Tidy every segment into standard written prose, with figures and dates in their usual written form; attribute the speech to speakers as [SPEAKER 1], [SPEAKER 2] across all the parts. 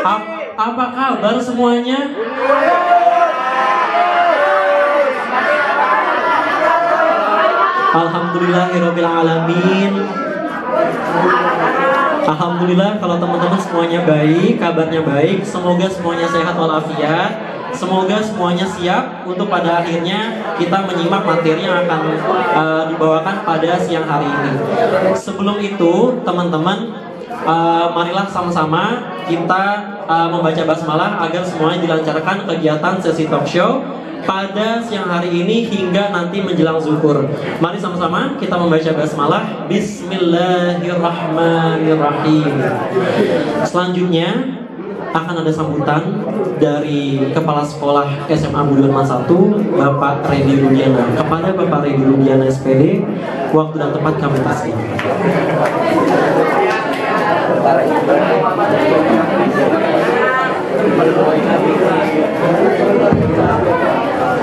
[SPEAKER 1] Apa kabar semuanya? Alhamdulillahirabbil alamin. Alhamdulillah kalau teman-teman semuanya baik, kabarnya baik. Semoga semuanya sehat walafiat. Semoga semuanya siap untuk pada akhirnya kita menyimak materi yang akan dibawakan pada siang hari ini. Sebelum itu, teman-teman, marilah sama-sama kita membaca basmalah agar semuanya dilancarkan kegiatan sesi talk show pada siang hari ini hingga nanti menjelang zuhur. Mari sama-sama kita membaca basmalah. Bismillahirrahmanirrahim. Selanjutnya akan ada sambutan dari Kepala Sekolah SMA Budi Warman 1, Bapak Redi Rudiana. Kepada Bapak Redi Rudiana SPD, waktu dan tempat kami kasih.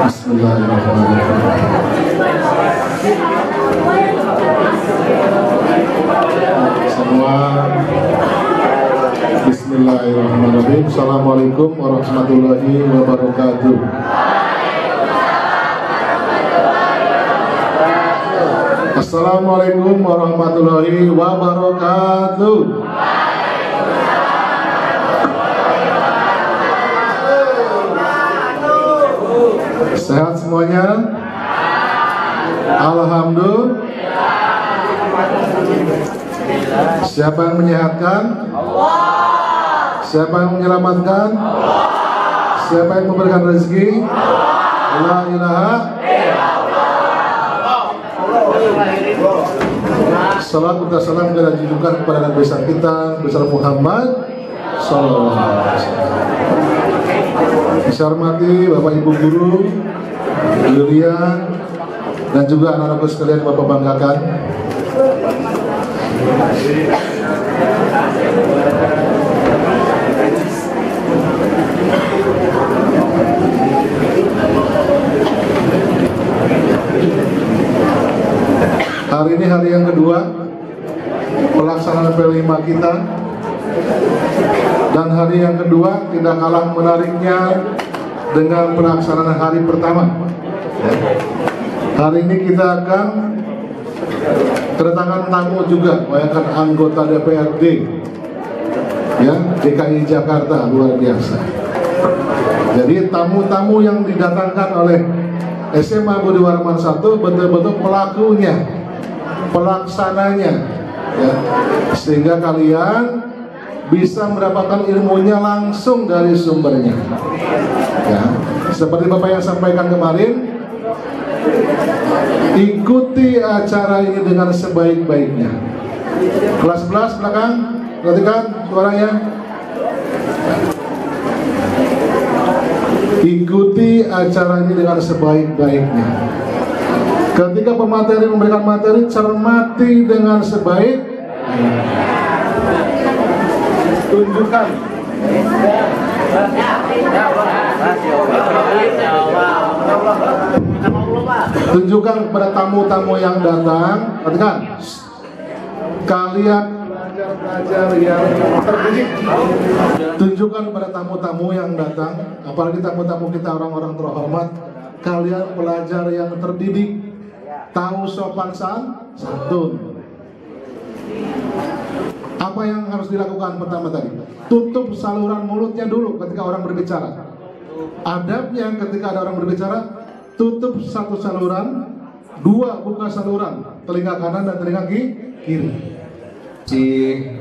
[SPEAKER 2] Bismillahirrahmanirrahim. Semua Bismillahirrahmanirrahim. Assalamualaikum warahmatullahi wabarakatuh. Assalamualaikum warahmatullahi wabarakatuh. Sehat semuanya? Alhamdulillah. Siapa yang menyehatkan? Allah. Siapa yang menyelamatkan? Allah. Siapa yang memberikan rezeki? La ilaha illallah. Salam dan salam kita junjungkan kepada Nabi besar kita, besar Muhammad sallallahu alaihi wasallam. Saya hormati Bapak Ibu guru, Julian, dan juga anak-anakku sekalian Bapak banggakan. Hari ini hari yang kedua pelaksanaan P5 kita, dan hari yang kedua tidak kalah menariknya dengan pelaksanaan hari pertama. Hari ini kita akan kedatangan tamu juga, bayangkan anggota DPRD ya, DKI Jakarta, luar biasa. Jadi tamu-tamu yang didatangkan oleh SMA Budi Warman 1 betul-betul pelakunya, pelaksananya ya, sehingga kalian bisa mendapatkan ilmunya langsung dari sumbernya ya. Seperti Bapak yang sampaikan kemarin, ikuti acara ini dengan sebaik-baiknya. Kelas 11 belakang, perhatikan suaranya. Ikuti acara ini dengan sebaik-baiknya. Ketika pemateri memberikan materi, cermati dengan sebaik-baiknya. Tunjukkan kepada tamu-tamu yang datang, perhatikan, kalian belajar yang terdidik. Tunjukkan kepada tamu-tamu yang datang, apalagi tamu-tamu kita orang-orang terhormat, kalian pelajar yang terdidik, tahu sopan santun. Apa yang harus dilakukan pertama tadi? Tutup saluran mulutnya dulu ketika orang berbicara. Adabnya ketika ada orang berbicara, tutup satu saluran, dua buka saluran, telinga kanan dan telinga kiri.
[SPEAKER 3] Si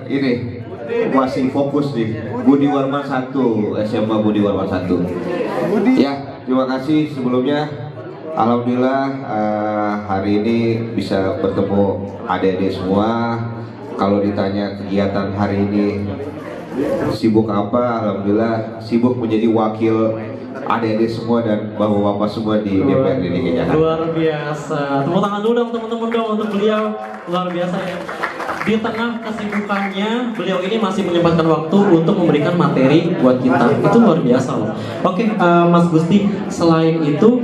[SPEAKER 3] ini masih fokus nih, Budi Warman 1, SMA Budi Warman 1. Ya, terima kasih sebelumnya. Alhamdulillah hari ini bisa bertemu adik-adik semua. Kalau ditanya kegiatan hari ini sibuk apa, alhamdulillah sibuk menjadi wakil adik-adik semua dan bapak-bapak semua di DPRD DKI Jakarta.
[SPEAKER 1] Luar biasa. Tepuk tangan dulu dong teman-teman dong untuk beliau. Luar biasa ya. Di tengah kesibukannya, beliau ini masih menyempatkan waktu untuk memberikan materi buat kita. Itu luar biasa loh. Oke, Mas Gusti, selain itu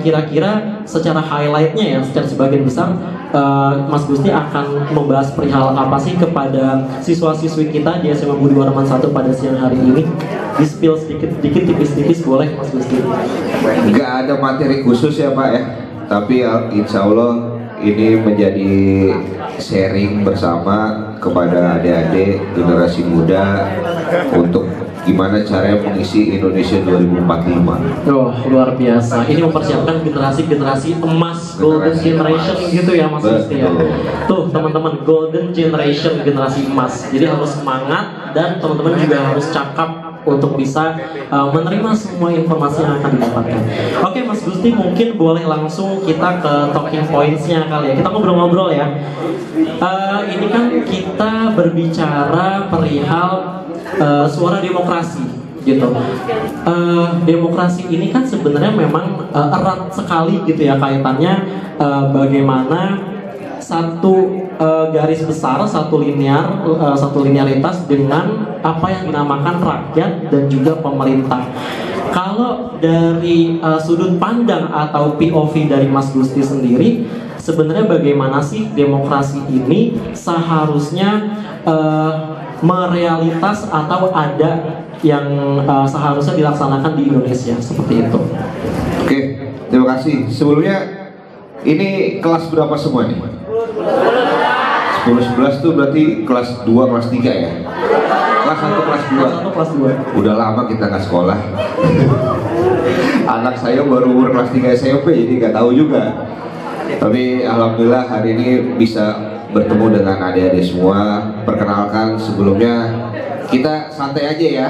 [SPEAKER 1] kira-kira secara highlightnya ya, secara sebagian besar Mas Gusti akan membahas perihal apa sih kepada siswa-siswi kita di SMA Budi Warman 1 pada siang hari ini? Di-spill sedikit-sedikit, tipis-tipis boleh Mas Gusti.
[SPEAKER 3] Nggak ada materi khusus ya Pak ya, tapi insya Allah ini menjadi sharing bersama kepada adik-adik generasi muda untuk gimana caranya mengisi Indonesia 2045.
[SPEAKER 1] Oh, luar biasa. Ini mempersiapkan generasi emas, golden generation gitu ya Mas Gusti ya. Tuh teman-teman, golden generation, generasi emas. Jadi harus semangat dan teman-teman juga harus cakap untuk bisa menerima semua informasi yang akan didapatkan. Oke Mas Gusti, mungkin boleh langsung kita ke talking points-nya kali ya. Kita ngobrol-ngobrol ya. Ini kan kita berbicara perihal suara demokrasi gitu. Demokrasi ini kan sebenarnya memang erat sekali gitu ya kaitannya bagaimana satu garis besar, satu linearitas dengan apa yang dinamakan rakyat dan juga pemerintah. Kalau dari sudut pandang atau POV dari Mas Gusti sendiri, sebenarnya bagaimana sih demokrasi ini seharusnya merealitas atau ada yang seharusnya dilaksanakan di Indonesia seperti itu?
[SPEAKER 3] Oke, terima kasih. Sebelumnya ini kelas berapa semua nih? 10-11 tuh berarti kelas 2, kelas 3 ya? Kelas 1, kelas 2?
[SPEAKER 1] Kelas 2.
[SPEAKER 3] Udah lama kita nggak sekolah. Anak saya baru umur kelas 3 SMP, jadi nggak tahu juga. Tapi Alhamdulillah hari ini bisa bertemu dengan adik-adik semua. Perkenalkan sebelumnya, kita santai aja ya.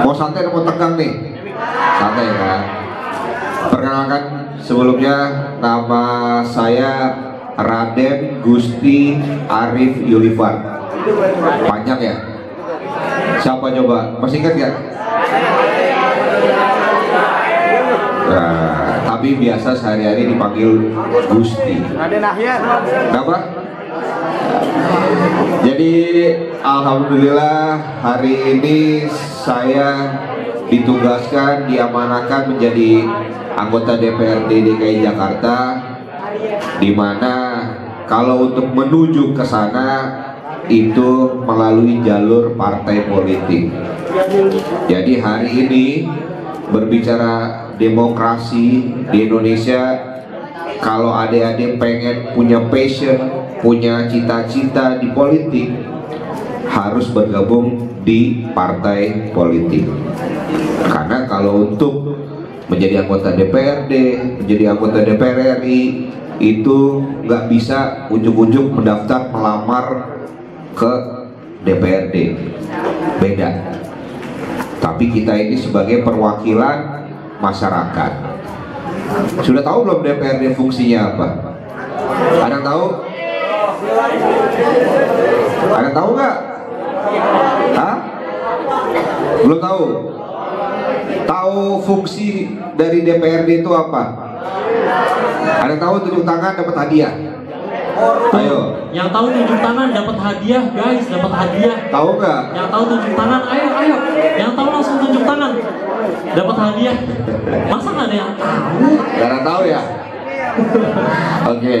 [SPEAKER 3] Mau santai atau mau tegang nih? Santai kan? Perkenalkan sebelumnya, nama saya Raden Gusti Arif Yulifan. Panjang ya? Siapa coba? Masih ingat gak? Nah, tapi biasa sehari-hari dipanggil Gusti. Kenapa? Jadi Alhamdulillah hari ini saya ditugaskan, diamanahkan menjadi anggota DPRD DKI Jakarta, di mana kalau untuk menuju ke sana itu melalui jalur partai politik. Jadi hari ini berbicara demokrasi di Indonesia, kalau adik-adik pengen punya passion, punya cita-cita di politik, harus bergabung di partai politik. Karena kalau untuk menjadi anggota DPRD, menjadi anggota DPR RI, itu nggak bisa ujuk-ujuk mendaftar melamar ke DPRD, beda. Tapi kita ini sebagai perwakilan masyarakat. Sudah tahu belum DPRD fungsinya apa? Ada yang tahu? Ada yang tahu nggak? Hah? Belum tahu? Tahu fungsi dari DPRD itu apa? Ada yang tahu tunjuk tangan dapat hadiah? Ayo.
[SPEAKER 1] Yang tahu tunjuk tangan dapat hadiah, guys, dapat hadiah.
[SPEAKER 3] Tahu nggak?
[SPEAKER 1] Yang tahu tunjuk tangan, ayo. Yang tahu langsung tunjuk tangan, dapat hadiah. Masa nggak ada yang tahu?
[SPEAKER 3] Gak ada yang tahu ya? Oke.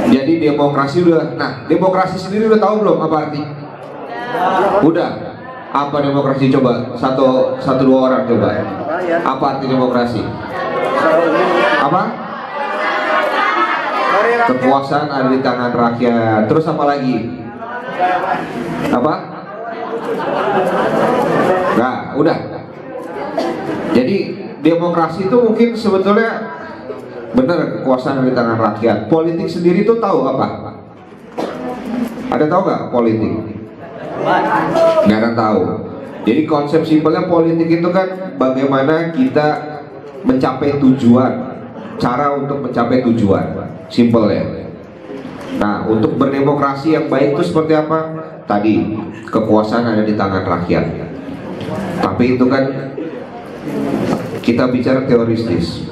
[SPEAKER 3] Jadi demokrasi udah. Nah, demokrasi sendiri udah tahu belum apa arti? Udah. Apa demokrasi? Coba satu dua orang coba. Apa arti demokrasi? Apa? Kekuasaan ada di tangan rakyat. Terus apa lagi? Apa? Nah, udah. Jadi demokrasi itu mungkin sebetulnya benar, kekuasaan ada di tangan rakyat. Politik sendiri itu tahu apa? Ada tahu nggak politik? Nggak ada tahu. Jadi konsep simpelnya politik itu kan bagaimana kita mencapai tujuan, cara untuk mencapai tujuan, simpel ya. Nah, untuk berdemokrasi yang baik itu seperti apa? Tadi, kekuasaan ada di tangan rakyat. Tapi itu kan kita bicara teoristis.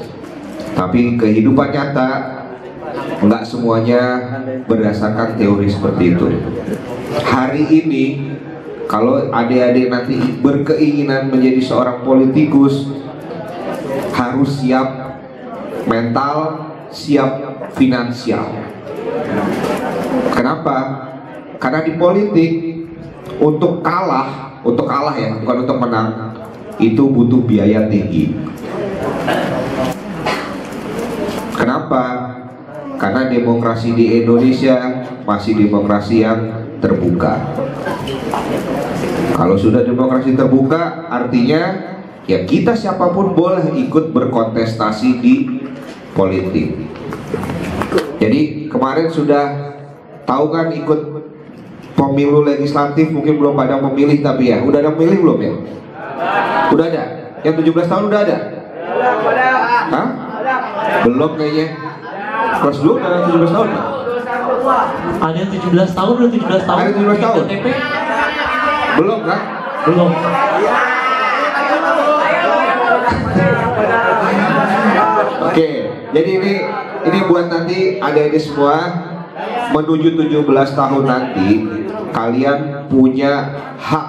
[SPEAKER 3] Tapi kehidupan nyata nggak semuanya berdasarkan teori seperti itu. Hari ini kalau adik-adik nanti berkeinginan menjadi seorang politikus, harus siap mental, siap finansial. Kenapa? Karena di politik untuk kalah ya, bukan untuk menang, itu butuh biaya tinggi. Kenapa? Karena demokrasi di Indonesia masih demokrasi yang terbuka. Kalau sudah demokrasi terbuka, artinya ya kita siapapun boleh ikut berkontestasi di politik. Jadi kemarin sudah tahu kan ikut pemilu legislatif, mungkin belum pada memilih tapi ya, udah ada memilih belum ya? Udah ada? Yang 17 tahun udah ada? Hah? Belum kayaknya. Kelas 2 udah 17 tahun ya?
[SPEAKER 1] Ada yang 17 tahun, udah 17 tahun.
[SPEAKER 3] Ada 17 tahun?
[SPEAKER 1] KTP?
[SPEAKER 3] Belum kan?
[SPEAKER 1] Belum.
[SPEAKER 3] Oke, jadi ini buat nanti adik-adik semua menuju 17 tahun nanti kalian punya hak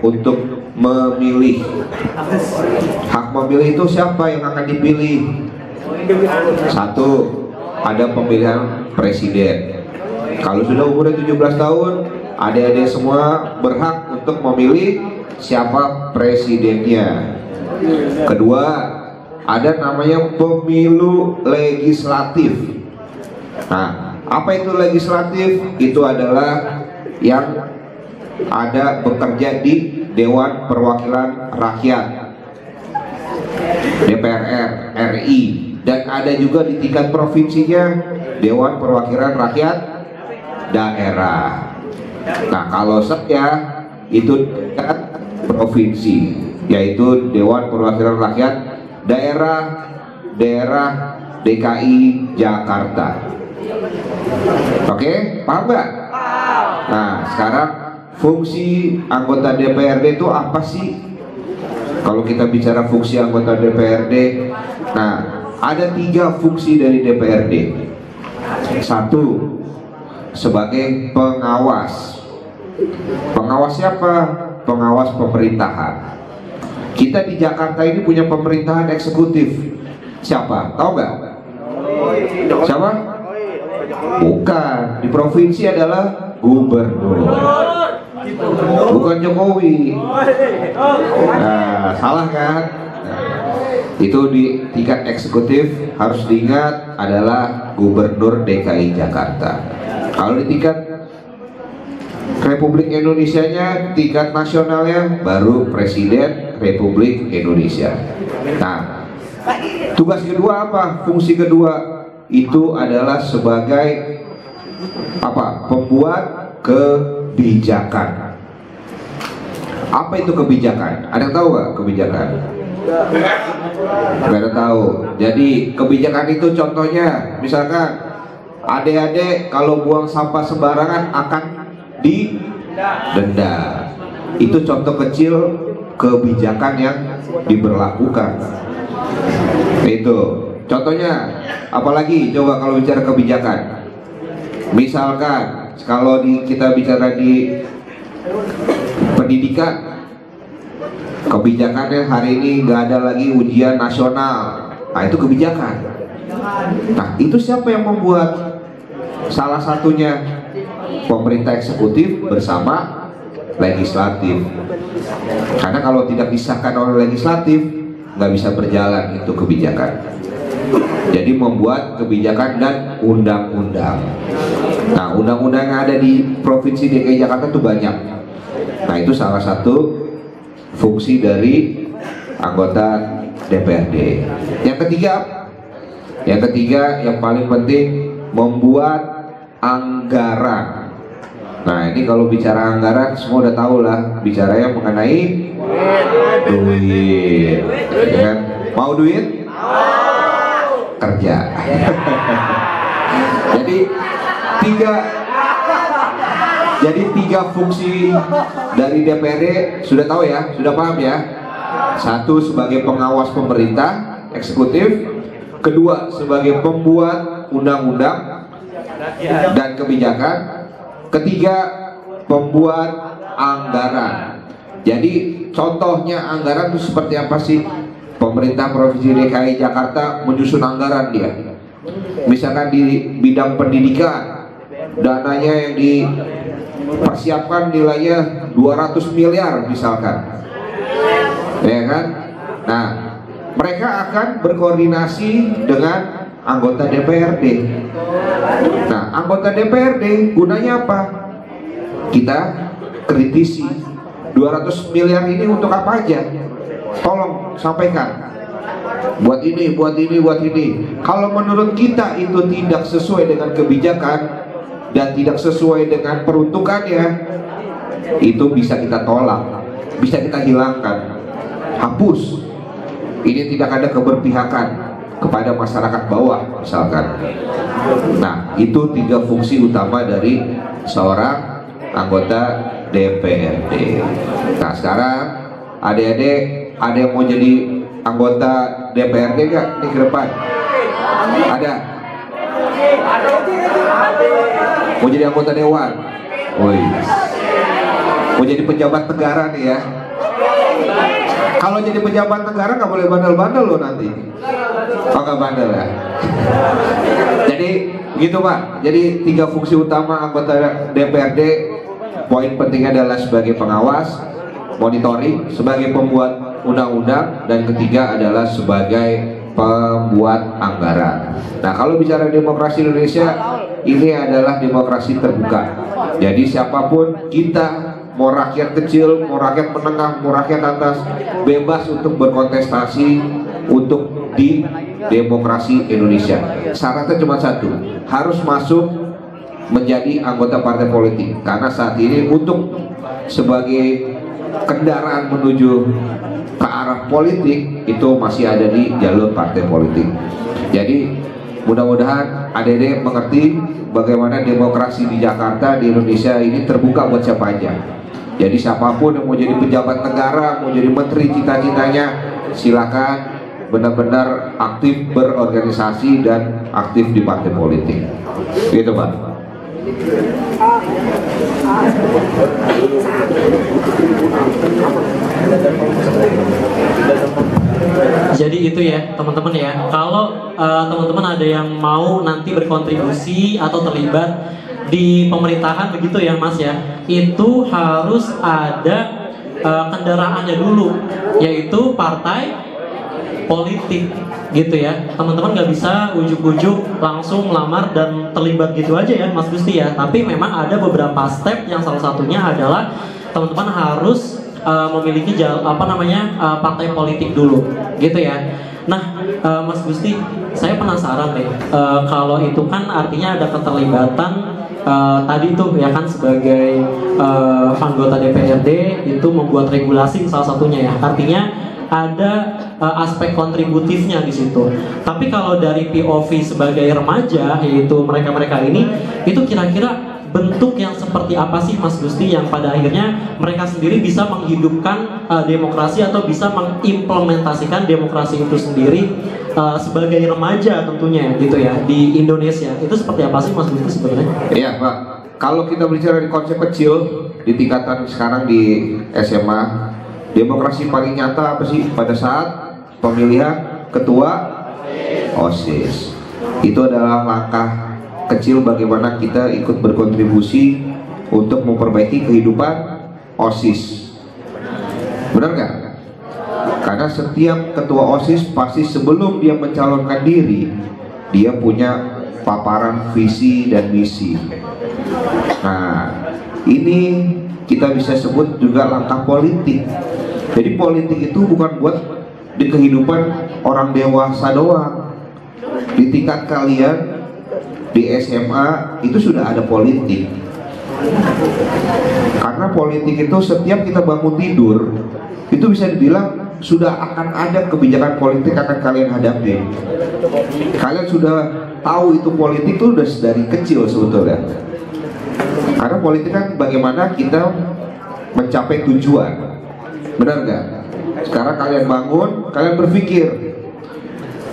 [SPEAKER 3] untuk memilih. Hak memilih itu siapa yang akan dipilih? Satu, ada pemilihan presiden. Kalau sudah umurnya 17 tahun, adik-adik semua berhak untuk memilih siapa presidennya. Kedua, ada namanya pemilu legislatif. Nah, apa itu legislatif? Itu adalah yang ada bekerja di Dewan Perwakilan Rakyat, DPR RI, dan ada juga di tingkat provinsinya Dewan Perwakilan Rakyat Daerah. Nah, kalau saya itu tingkat provinsi, yaitu Dewan Perwakilan Rakyat Daerah DKI Jakarta. Oke, paham nggak? Nah, sekarang fungsi anggota DPRD itu apa sih? Kalau kita bicara fungsi anggota DPRD, nah ada 3 fungsi dari DPRD. Satu, sebagai pengawas. Pengawas siapa? Pengawas pemerintahan. Kita di Jakarta ini punya pemerintahan eksekutif. Siapa? Tahu nggak? Siapa? Bukan. Di provinsi adalah gubernur. Bukan Jokowi. Nah, salah kan? Nah, itu di tingkat eksekutif harus diingat adalah Gubernur DKI Jakarta. Kalau di tingkat Republik Indonesianya, tingkat nasionalnya baru Presiden Republik Indonesia. Nah, tugas kedua apa? Fungsi kedua itu adalah sebagai apa? Pembuat kebijakan. Apa itu kebijakan? Ada yang tahu nggak kebijakan? Nggak ada tahu. Jadi kebijakan itu contohnya, misalkan adik-adik kalau buang sampah sembarangan akan didenda. Itu contoh kecil kebijakan yang diberlakukan. Itu contohnya. Apalagi coba kalau bicara kebijakan, misalkan kalau kita bicara di pendidikan, kebijakannya hari ini nggak ada lagi ujian nasional. Nah, itu kebijakan. Nah, itu siapa yang membuat? Salah satunya pemerintah eksekutif bersama legislatif. Karena kalau tidak disahkan oleh legislatif, nggak bisa berjalan itu kebijakan. Jadi membuat kebijakan dan undang-undang. Nah, undang-undang yang ada di Provinsi DKI Jakarta itu banyak. Nah, itu salah satu fungsi dari anggota DPRD. Yang ketiga yang paling penting, membuat anggaran. Nah, ini kalau bicara anggaran semua udah tahu lah, bicaranya mengenai duit. Kan? Mau duit? Kerja. Jadi tiga fungsi dari DPRD sudah tahu ya, sudah paham ya. Satu, sebagai pengawas pemerintah eksekutif. Kedua, sebagai pembuat undang-undang dan kebijakan. Ketiga, pembuat anggaran. Jadi contohnya anggaran itu seperti apa sih? pemerintah Provinsi DKI Jakarta menyusun anggaran dia. Misalkan di bidang pendidikan, dananya yang dipersiapkan nilainya 200 miliar misalkan, ya kan? Nah, mereka akan berkoordinasi dengan anggota DPRD. Nah, anggota DPRD gunanya apa? Kita kritisi 200 miliar ini untuk apa aja? Tolong sampaikan. Buat ini, buat ini, buat ini. Kalau menurut kita itu tidak sesuai dengan kebijakan dan tidak sesuai dengan peruntukannya, itu bisa kita tolak, bisa kita hilangkan, hapus. Ini tidak ada keberpihakan kepada masyarakat bawah misalkan. Nah, itu 3 fungsi utama dari seorang anggota DPRD. Nah, sekarang adik-adik ada yang mau jadi anggota DPRD nggak nih ke depan? Ada? Mau jadi anggota dewan? Woi, mau jadi pejabat negara nih ya? Kalau jadi pejabat negara nggak boleh bandel-bandel loh nanti. Oh, nggak bandel ya? Jadi gitu Pak. Jadi 3 fungsi utama anggota DPRD. Poin pentingnya adalah sebagai pengawas, monitoring, sebagai pembuat undang-undang, dan ketiga adalah sebagai pembuat anggaran. Nah, kalau bicara demokrasi Indonesia, ini adalah demokrasi terbuka. Jadi siapapun kita, mau rakyat kecil, mau rakyat menengah, mau rakyat atas, bebas untuk berkontestasi untuk di demokrasi Indonesia. Syaratnya cuma satu, harus masuk menjadi anggota partai politik. Karena saat ini untuk sebagai kendaraan menuju ke arah politik itu masih ada di jalur partai politik. Jadi mudah-mudahan adik-adik mengerti bagaimana demokrasi di Jakarta, di Indonesia ini terbuka buat siapa aja. Jadi siapapun yang mau jadi pejabat negara, mau jadi menteri, cita-citanya silakan benar-benar aktif berorganisasi dan aktif di partai politik. Gitu Pak.
[SPEAKER 1] Jadi itu ya teman-teman ya. Kalau teman-teman ada yang mau nanti berkontribusi atau terlibat di pemerintahan begitu ya Mas ya, itu harus ada kendaraannya dulu, yaitu partai politik gitu ya. Teman-teman nggak bisa ujuk-ujuk langsung melamar dan terlibat gitu aja ya Mas Gusti ya. Tapi memang ada beberapa step yang salah satunya adalah teman-teman harus memiliki partai politik dulu gitu ya. Nah Mas Gusti, saya penasaran deh, kalau itu kan artinya ada keterlibatan tadi tuh ya kan sebagai anggota DPRD itu membuat regulasi salah satunya ya. Artinya ada aspek kontributifnya di situ. Tapi kalau dari POV sebagai remaja, yaitu mereka-mereka ini, itu kira-kira bentuk yang seperti apa sih Mas Gusti yang pada akhirnya mereka sendiri bisa menghidupkan demokrasi atau bisa mengimplementasikan demokrasi itu sendiri sebagai remaja tentunya gitu ya di Indonesia. Itu seperti apa sih Mas Gusti sebenarnya?
[SPEAKER 3] Iya Pak, kalau kita bicara di konsep kecil di tingkatan sekarang di SMA, demokrasi paling nyata apa sih pada saat pemilihan ketua OSIS. Itu adalah langkah kecil bagaimana kita ikut berkontribusi untuk memperbaiki kehidupan OSIS. Benar nggak? Karena setiap ketua OSIS pasti sebelum dia mencalonkan diri, dia punya paparan visi dan misi. Nah, ini kita bisa sebut juga langkah politik. Jadi politik itu bukan buat di kehidupan orang dewasa doang. Di tingkat kalian di SMA itu sudah ada politik. Karena politik itu setiap kita bangun tidur itu bisa dibilang sudah akan ada kebijakan politik akan kalian hadapi. Kalian sudah tahu itu politik itu udah dari kecil sebetulnya. Karena politik kan bagaimana kita mencapai tujuan. Benar nggak? Sekarang kalian bangun, kalian berpikir,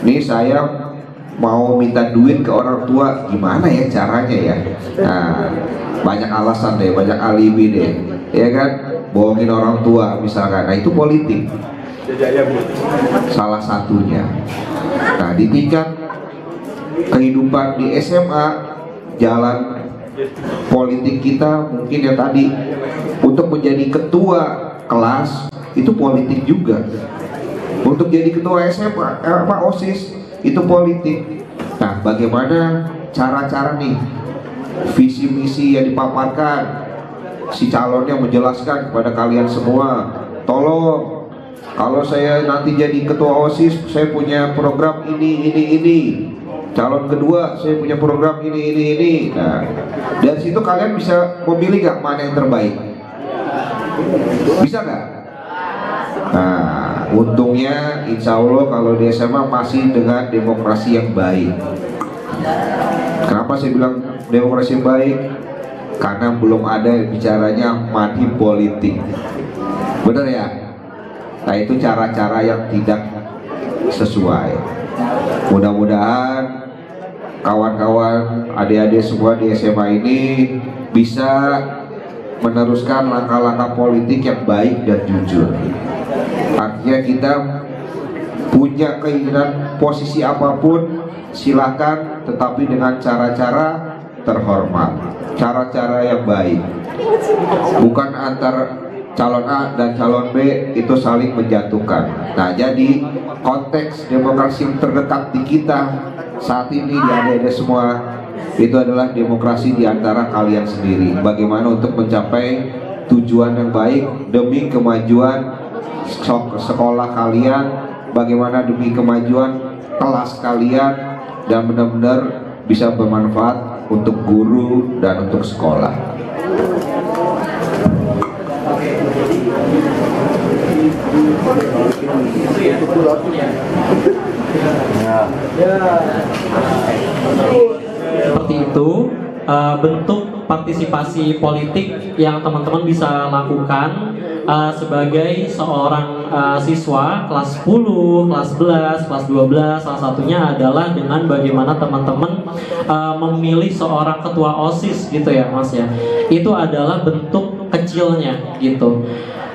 [SPEAKER 3] nih saya mau minta duit ke orang tua, gimana ya caranya ya? Nah, banyak alasan deh, banyak alibi deh, ya kan? Bohongin orang tua misalkan. Nah itu politik. salah satunya. Nah, di tingkat kehidupan di SMA, jalan politik kita mungkin ya tadi, untuk menjadi ketua kelas itu politik juga, untuk jadi ketua SMA OSIS itu politik. Nah, bagaimana cara-cara nih, visi misi yang dipaparkan, si calonnya menjelaskan kepada kalian semua, tolong kalau saya nanti jadi ketua OSIS saya punya program ini, calon kedua saya punya program ini. Nah, dari situ kalian bisa memilih gak mana yang terbaik? Bisa gak? Nah, untungnya insya Allah kalau di SMA masih dengan demokrasi yang baik. Kenapa saya bilang demokrasi yang baik? Karena belum ada bicaranya money politik. Benar ya? Nah, itu cara-cara yang tidak sesuai. Mudah-mudahan kawan-kawan, adik-adik semua di SMA ini bisa meneruskan langkah-langkah politik yang baik dan jujur. Artinya kita punya keinginan posisi apapun silakan, tetapi dengan cara-cara terhormat, cara-cara yang baik, bukan antar calon A dan calon B itu saling menjatuhkan. Nah, jadi konteks demokrasi yang terdekat di kita saat ini di adik-adik semua itu adalah demokrasi di antara kalian sendiri. Bagaimana untuk mencapai tujuan yang baik demi kemajuan sekolah kalian, bagaimana demi kemajuan kelas kalian, dan benar-benar bisa bermanfaat untuk guru dan untuk sekolah.
[SPEAKER 1] Seperti itu bentuk partisipasi politik yang teman-teman bisa lakukan sebagai seorang siswa kelas 10, kelas 11, kelas 12. Salah satunya adalah dengan bagaimana teman-teman memilih seorang ketua OSIS gitu ya Mas ya. Itu adalah bentuk kecilnya gitu.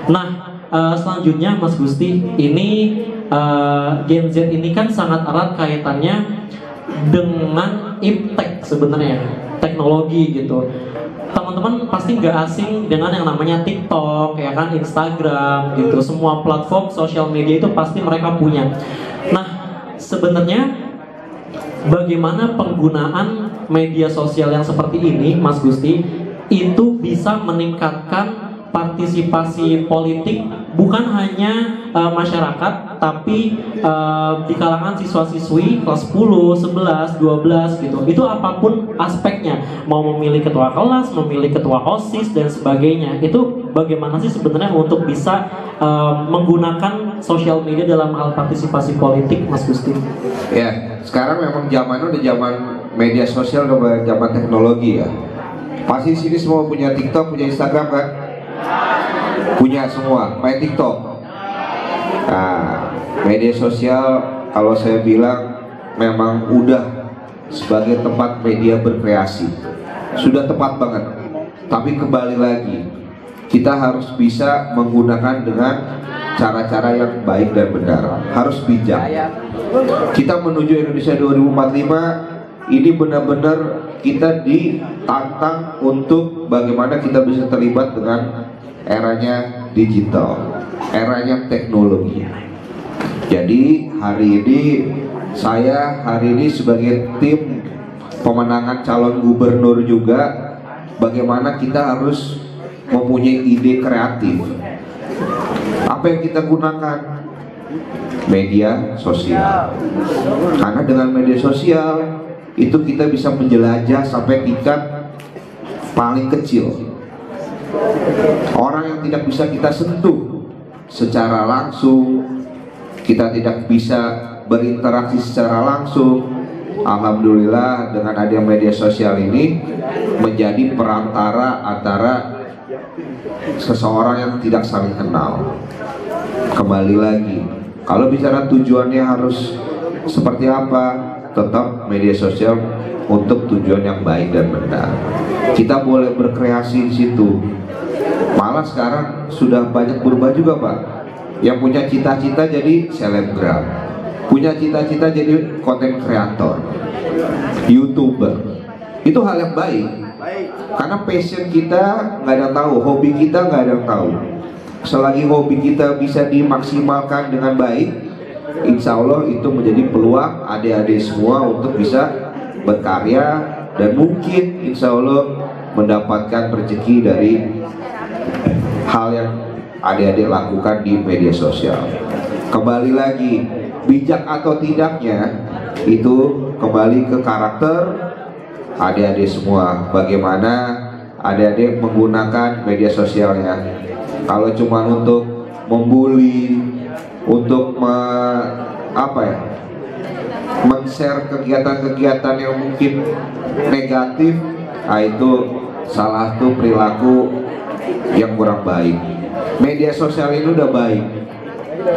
[SPEAKER 1] Nah, selanjutnya Mas Gusti, ini Gen Z ini kan sangat erat kaitannya dengan iptek sebenarnya, teknologi gitu. Teman-teman pasti nggak asing dengan yang namanya TikTok, ya kan, Instagram gitu. Semua platform sosial media itu pasti mereka punya. Nah, sebenarnya bagaimana penggunaan media sosial yang seperti ini, Mas Gusti, itu bisa meningkatkan partisipasi politik bukan hanya masyarakat, tapi di kalangan siswa-siswi kelas 10, 11, 12 gitu. Itu apapun aspeknya, mau memilih ketua kelas, memilih ketua OSIS dan sebagainya. Itu bagaimana sih sebenarnya untuk bisa menggunakan sosial media dalam hal partisipasi politik, Mas Gusti?
[SPEAKER 3] Ya, sekarang memang zamannya udah zaman media sosial, udah zaman teknologi ya. Pasti sini semua punya TikTok, punya Instagram kan? Punya semua, main TikTok. Nah, media sosial kalau saya bilang memang udah sebagai tempat media berkreasi, sudah tepat banget. Tapi kembali lagi, kita harus bisa menggunakan dengan cara-cara yang baik dan benar, harus bijak. Kita menuju Indonesia 2045 ini benar-benar kita ditantang untuk bagaimana kita bisa terlibat dengan eranya digital, eranya teknologi. Jadi hari ini sebagai tim pemenangan calon gubernur juga, bagaimana kita harus mempunyai ide kreatif. Apa yang kita gunakan? Media sosial. Karena dengan media sosial itu kita bisa menjelajah sampai tingkat paling kecil. Orang yang tidak bisa kita sentuh secara langsung, kita tidak bisa berinteraksi secara langsung, alhamdulillah dengan adanya media sosial ini menjadi perantara antara seseorang yang tidak saling kenal. Kembali lagi, kalau bicara tujuannya harus seperti apa, tetap media sosial untuk tujuan yang baik dan benar. Kita boleh berkreasi di situ. Malah sekarang sudah banyak berubah juga Pak. yang punya cita-cita jadi selebgram, punya cita-cita jadi konten kreator, YouTuber. Itu hal yang baik, karena passion kita nggak ada yang tahu, hobi kita nggak ada yang tahu. Selagi hobi kita bisa dimaksimalkan dengan baik, insya Allah itu menjadi peluang adik-adik semua untuk bisa berkarya dan mungkin insya Allah mendapatkan rezeki dari hal yang adik-adik lakukan di media sosial. Kembali lagi, bijak atau tidaknya itu kembali ke karakter adik-adik semua. Bagaimana adik-adik menggunakan media sosialnya. Kalau cuma untuk membuli, untuk men-share kegiatan-kegiatan yang mungkin negatif, itu salah satu perilaku yang kurang baik. Media sosial ini udah baik,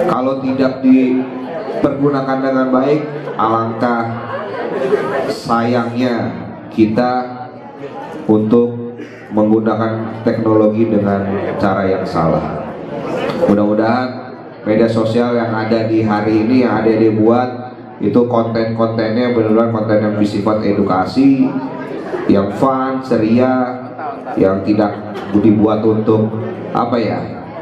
[SPEAKER 3] kalau tidak dipergunakan dengan baik, alangkah sayangnya kita untuk menggunakan teknologi dengan cara yang salah. Mudah-mudahan media sosial yang ada di hari ini, yang ada dibuat, itu konten-kontennya benar-benar konten yang bersifat edukasi, yang fun, ceria, yang tidak dibuat untuk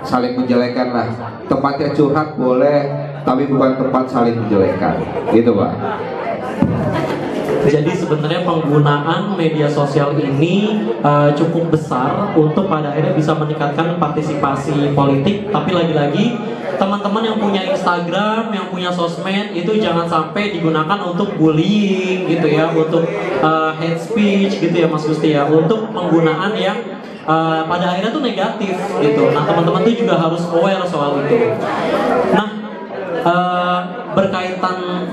[SPEAKER 3] saling menjelekan lah. Tempatnya curhat boleh, tapi bukan tempat saling menjelekan, gitu Pak.
[SPEAKER 1] Jadi sebenarnya penggunaan media sosial ini cukup besar untuk pada akhirnya bisa meningkatkan partisipasi politik. Tapi lagi-lagi teman-teman yang punya Instagram, yang punya sosmed itu jangan sampai digunakan untuk bullying gitu ya, untuk hate speech gitu ya Mas Gusti ya, untuk penggunaan yang pada akhirnya tuh negatif gitu. Nah teman-teman tuh juga harus aware soal itu. Nah berkaitan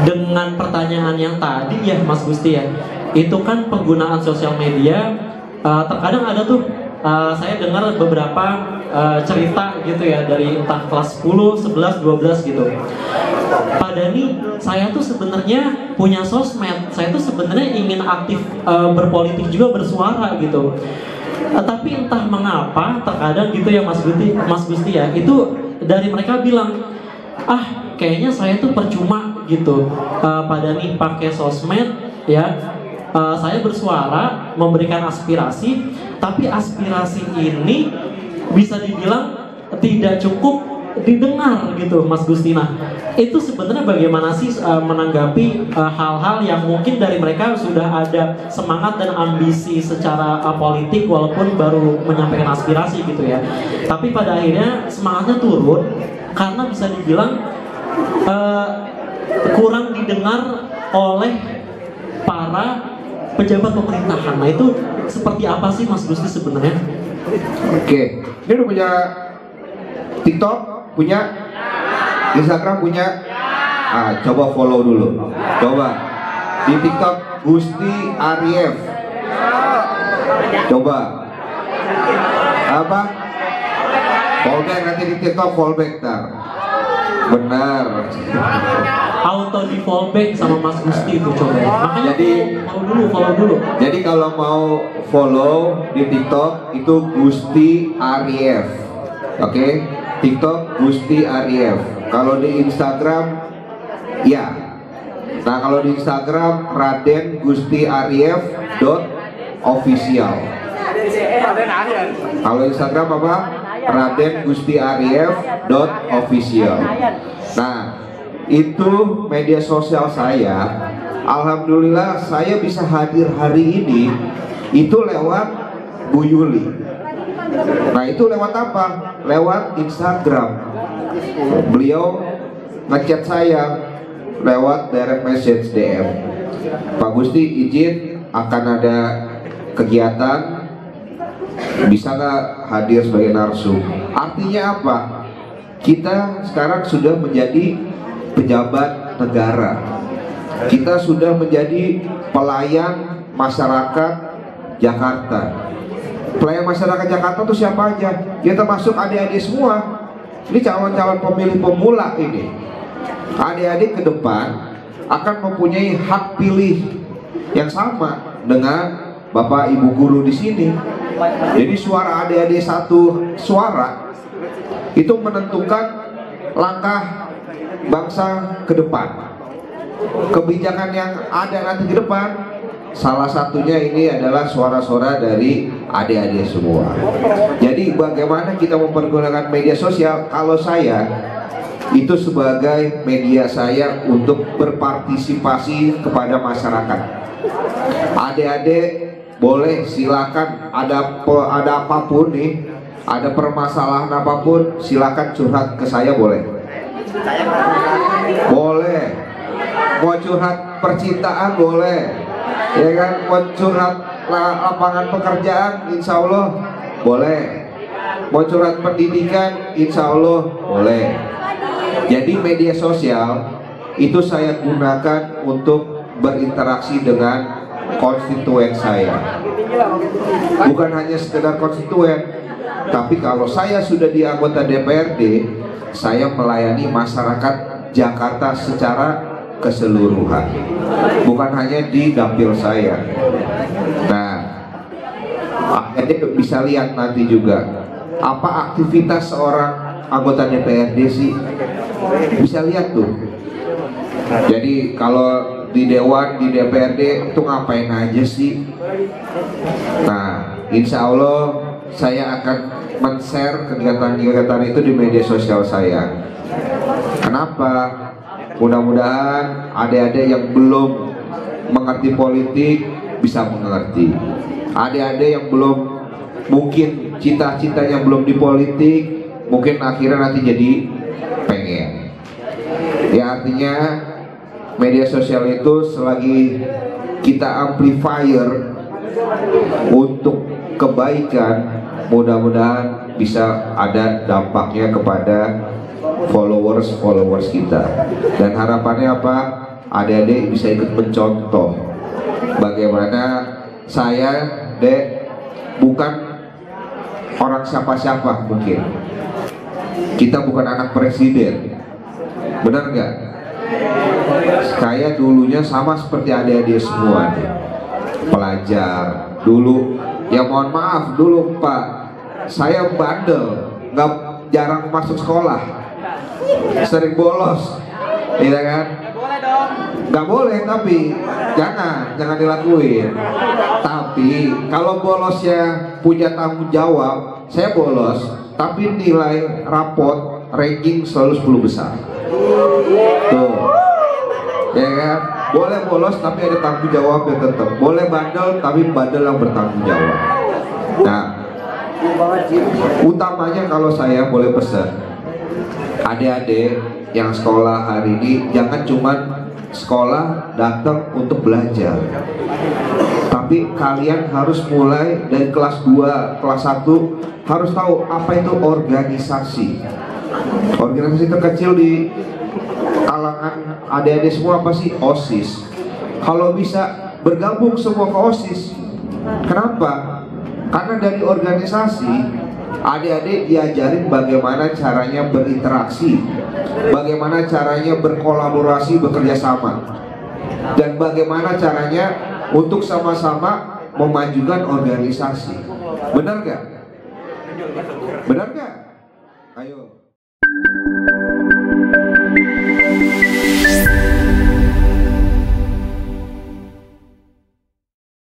[SPEAKER 1] dengan pertanyaan yang tadi ya Mas Gusti ya, itu kan penggunaan sosial media terkadang ada tuh saya dengar beberapa cerita gitu ya dari entah kelas 10, 11, 12 gitu. Padahal saya tuh sebenarnya punya sosmed, saya tuh sebenarnya ingin aktif berpolitik juga, bersuara gitu. Tapi entah mengapa terkadang gitu ya Mas Gusti ya, itu dari mereka bilang, kayaknya saya tuh percuma gitu pada pakai sosmed ya. Saya bersuara, memberikan aspirasi, tapi aspirasi ini bisa dibilang tidak cukup didengar gitu Mas Gustina. Itu sebenarnya bagaimana sih menanggapi hal-hal yang mungkin dari mereka sudah ada semangat dan ambisi secara politik walaupun baru menyampaikan aspirasi gitu ya, tapi pada akhirnya semangatnya turun karena bisa dibilang kurang didengar oleh para pejabat pemerintahan. Nah itu seperti apa sih Mas Gusti sebenarnya?
[SPEAKER 3] Oke, ini udah punya TikTok, punya Instagram, punya. Coba follow dulu. Coba di TikTok Gusti Arief. Coba apa? Fallback nanti di TikTok, fallback tar. Benar.
[SPEAKER 1] Auto di fallback sama Mas Gusti itu coba. Makanya
[SPEAKER 3] jadi
[SPEAKER 1] follow dulu.
[SPEAKER 3] Jadi kalau mau follow di TikTok itu Gusti Arief. Oke? TikTok Gusti Arief. Kalau di Instagram ya. Nah, kalau di Instagram Raden Gusti Arief .official. Kalau Instagram apa? Raden Gusti Arief .official. Nah, itu media sosial saya. Alhamdulillah saya bisa hadir hari ini itu lewat Bu Yuli. Nah itu lewat apa? Lewat Instagram. Beliau ngechat saya lewat direct message DM. Pak Gusti izin akan ada kegiatan, bisa nggak hadir sebagai narsum? Artinya apa? Kita sekarang sudah menjadi pejabat negara. Kita sudah menjadi pelayan masyarakat Jakarta. Pelayan masyarakat Jakarta itu siapa aja? Ya termasuk adik-adik semua. Ini calon-calon pemilih pemula ini. Adik-adik ke depan akan mempunyai hak pilih yang sama dengan Bapak Ibu guru di sini. Jadi suara adik-adik satu suara itu menentukan langkah bangsa ke depan. Kebijakan yang ada nanti ke depan, salah satunya ini adalah suara-suara dari adik-adik semua. Jadi bagaimana kita mempergunakan media sosial? Kalau saya itu sebagai media saya untuk berpartisipasi kepada masyarakat. Adik-adik boleh silakan, ada apapun nih, ada permasalahan apapun, silakan curhat ke saya, boleh. Boleh. Mau curhat percintaan boleh, ya kan? Mau curhat lapangan pekerjaan, insya Allah boleh. Mau curhat pendidikan, insya Allah boleh. Jadi media sosial itu saya gunakan untuk berinteraksi dengan konstituen saya. Bukan hanya sekedar konstituen, tapi kalau saya sudah di anggota DPRD, saya melayani masyarakat Jakarta secara keseluruhan, bukan hanya di dapil saya. Nah, akhirnya bisa lihat nanti juga apa aktivitas seorang anggota DPRD sih, bisa lihat tuh. Jadi kalau di Dewan, di DPRD itu ngapain aja sih. Nah, insya Allah saya akan men-share kegiatan-kegiatan itu di media sosial saya. Kenapa? Mudah-mudahan adik-adik yang belum mengerti politik bisa mengerti. Adik-adik yang belum, mungkin cita-citanya belum di politik, mungkin akhirnya nanti jadi pengen. Ya, artinya media sosial itu selagi kita amplifier untuk kebaikan, mudah-mudahan bisa ada dampaknya kepada followers kita. Dan harapannya apa? Adik-adik bisa ikut mencontoh bagaimana saya, Dek, bukan orang siapa-siapa mungkin. Kita bukan anak presiden, benar nggak? Saya dulunya sama seperti adik-adik semua nih. Pelajar dulu, ya mohon maaf dulu Pak, saya bandel, nggak, jarang masuk sekolah, sering bolos, iya kan? Nggak boleh, tapi jangan dilakuin. Tapi kalau bolosnya punya tanggung jawab, saya bolos, tapi nilai raport ranking selalu 10 besar. Tuh, ya kan? Boleh bolos tapi ada tanggung jawabnya tetap. Boleh bandel tapi bandel yang bertanggung jawab. Nah, utamanya kalau saya boleh pesan, adik-adik yang sekolah hari ini jangan cuma sekolah datang untuk belajar, tapi kalian harus mulai dari kelas 2, kelas 1 harus tahu apa itu organisasi. Organisasi terkecil di kalangan adik-adik semua apa sih? OSIS. Kalau bisa bergabung semua ke OSIS. Kenapa? Karena dari organisasi adik-adik diajarin bagaimana caranya berinteraksi, bagaimana caranya berkolaborasi, bekerja sama, dan bagaimana caranya untuk sama-sama memajukan organisasi. Benar nggak? Benar nggak? Ayo.